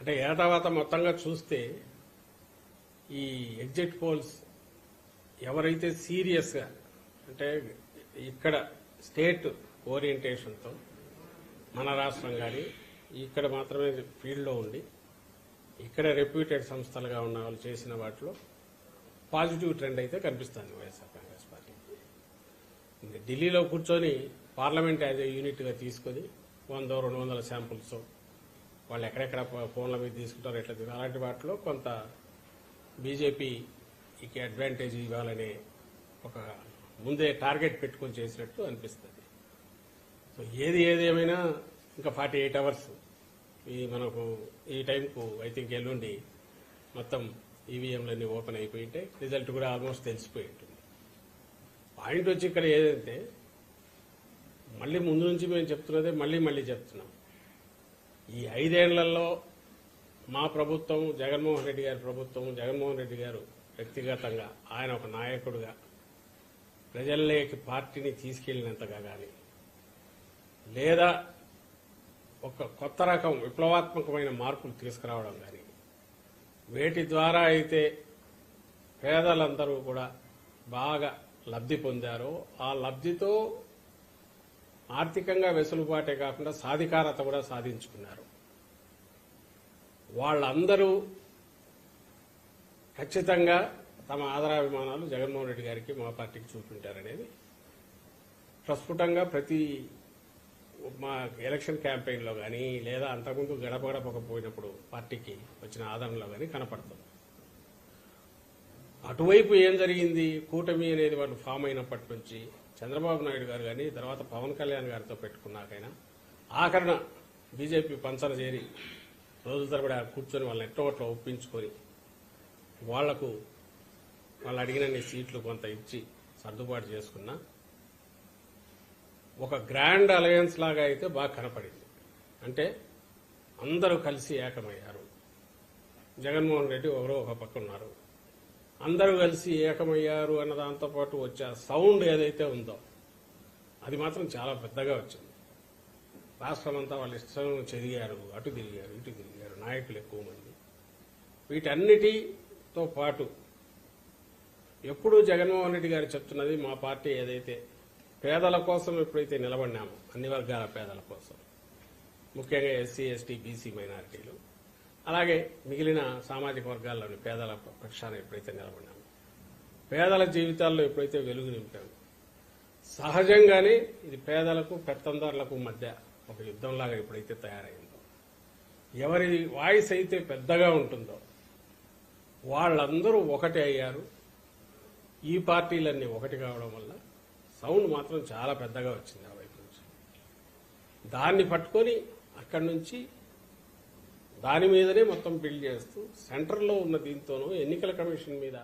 అంటే ఏటావాత మొత్తంగా చూస్తే ఈ ఎగ్జిట్ పోల్స్ ఎవరైతే సీరియస్గా అంటే ఇక్కడ స్టేట్ ఓరియంటేషన్తో మన రాష్ట్రం కానీ ఇక్కడ మాత్రమే ఫీల్డ్లో ఉండి ఇక్కడ రెప్యూటెడ్ సంస్థలుగా ఉన్న వాళ్ళు చేసిన వాటిలో పాజిటివ్ ట్రెండ్ అయితే కనిపిస్తుంది వైఎస్ఆర్ కాంగ్రెస్ పార్టీ. ఇంకా ఢిల్లీలో కూర్చొని పార్లమెంట్ యాజ్ ఏ యూనిట్గా తీసుకొని 100-200 శాంపుల్స్ వాళ్ళు ఎక్కడెక్కడ ఫోన్ల మీద తీసుకుంటారో ఎట్లా అలాంటి వాటిలో కొంత బీజేపీకి అడ్వాంటేజ్ ఇవ్వాలనే ఒక ముందే టార్గెట్ పెట్టుకొని చేసినట్టు అనిపిస్తుంది. సో ఏదేమైనా ఇంకా 48 అవర్స్ మనకు ఈ టైంకు ఐ థింక్ ఎల్లుండి మొత్తం ఈవీఎంలన్నీ ఓపెన్ అయిపోయింటే రిజల్ట్ కూడా ఆల్మోస్ట్ తెలిసిపోయి ఉంటుంది. పాయింట్ వచ్చి ఇక్కడ ఏదంటే మళ్ళీ ముందు నుంచి మేము చెప్తున్నదే మళ్ళీ చెప్తున్నాం. ఈ 5 ఏళ్లలో మా ప్రభుత్వం, జగన్మోహన్ రెడ్డి గారి ప్రభుత్వం, జగన్మోహన్ రెడ్డి గారు వ్యక్తిగతంగా ఆయన ఒక నాయకుడిగా ప్రజల్లోకి పార్టీని తీసుకెళ్లినంతగా కానీ లేదా ఒక కొత్త రకం విప్లవాత్మకమైన మార్పులు తీసుకురావడం కానీ వేటి ద్వారా అయితే పేదలందరూ కూడా బాగా లబ్ధి పొందారో ఆ లబ్ధితో ఆర్థికంగా వెసులుబాటే కాకుండా సాధికారత కూడా సాధించుకున్నారు. వాళ్ళందరూ ఖచ్చితంగా తమ ఆదరాభిమానాలు జగన్మోహన్ రెడ్డి గారికి మా పార్టీకి చూపించారనేది ప్రస్ఫుటంగా ప్రతి మా ఎలక్షన్ క్యాంపెయిన్లో కానీ లేదా అంతకుముందు గడపకపోయినప్పుడు పార్టీకి వచ్చిన ఆదరణలో కానీ కనపడుతుంది. అటువైపు ఏం జరిగింది, కూటమి అనేది వాళ్ళు ఫామ్ అయినప్పటి నుంచి చంద్రబాబు నాయుడు గారు కానీ తర్వాత పవన్ కళ్యాణ్ గారితో పెట్టుకున్నాకైనా ఆఖరణ బీజేపీ పంచన చేరి రోజుల తరబడి కూర్చొని వాళ్ళని ఎట్టోట్లా ఒప్పించుకొని వాళ్లకు వాళ్ళు అడిగినన్ని సీట్లు కొంత ఇచ్చి సర్దుబాటు చేసుకున్నా ఒక గ్రాండ్ అలయన్స్ లాగా అయితే బాగా కనపడింది. అంటే అందరూ కలిసి ఏకమయ్యారు. జగన్మోహన్ రెడ్డి ఎవరో ఒక పక్క ఉన్నారు, అందరూ కలిసి ఏకమయ్యారు అన్న దాంతో పాటు వచ్చే సౌండ్ ఏదైతే ఉందో అది మాత్రం చాలా పెద్దగా వచ్చింది. రాష్ట్రం అంతా వాళ్ళ ఇష్టం చెదిగారు, అటు తిరిగారు, ఇటు తిరిగారు, నాయకులు ఎక్కువ మంది. వీటన్నిటితో పాటు ఎప్పుడూ జగన్మోహన్ రెడ్డి గారు చెప్తున్నది మా పార్టీ ఏదైతే పేదల కోసం ఎప్పుడైతే నిలబడినామో అన్ని వర్గాల పేదల కోసం, ముఖ్యంగా ఎస్సీ, ఎస్టీ, బీసీ మైనారిటీలు అలాగే మిగిలిన సామాజిక వర్గాల్లోని పేదల పక్షాన ఎప్పుడైతే నిలబడినామో, పేదల జీవితాల్లో ఎప్పుడైతే వెలుగు నింపామో, సహజంగానే ఇది పేదలకు పెత్తందారులకు మధ్య ఒక యుద్ధంలాగా ఎప్పుడైతే తయారైందో, ఎవరి వాయిస్ అయితే పెద్దగా ఉంటుందో వాళ్ళందరూ ఒకటే అయ్యారు. ఈ పార్టీలన్నీ ఒకటి కావడం వల్ల సౌండ్ మాత్రం చాలా పెద్దగా వచ్చింది ఆ వైపు నుంచి. దాన్ని పట్టుకొని అక్కడి నుంచి దాని మీదనే మొత్తం బిల్డ్ చేస్తూ సెంటర్లో ఉన్న దీంతోనూ ఎన్నికల కమిషన్ మీద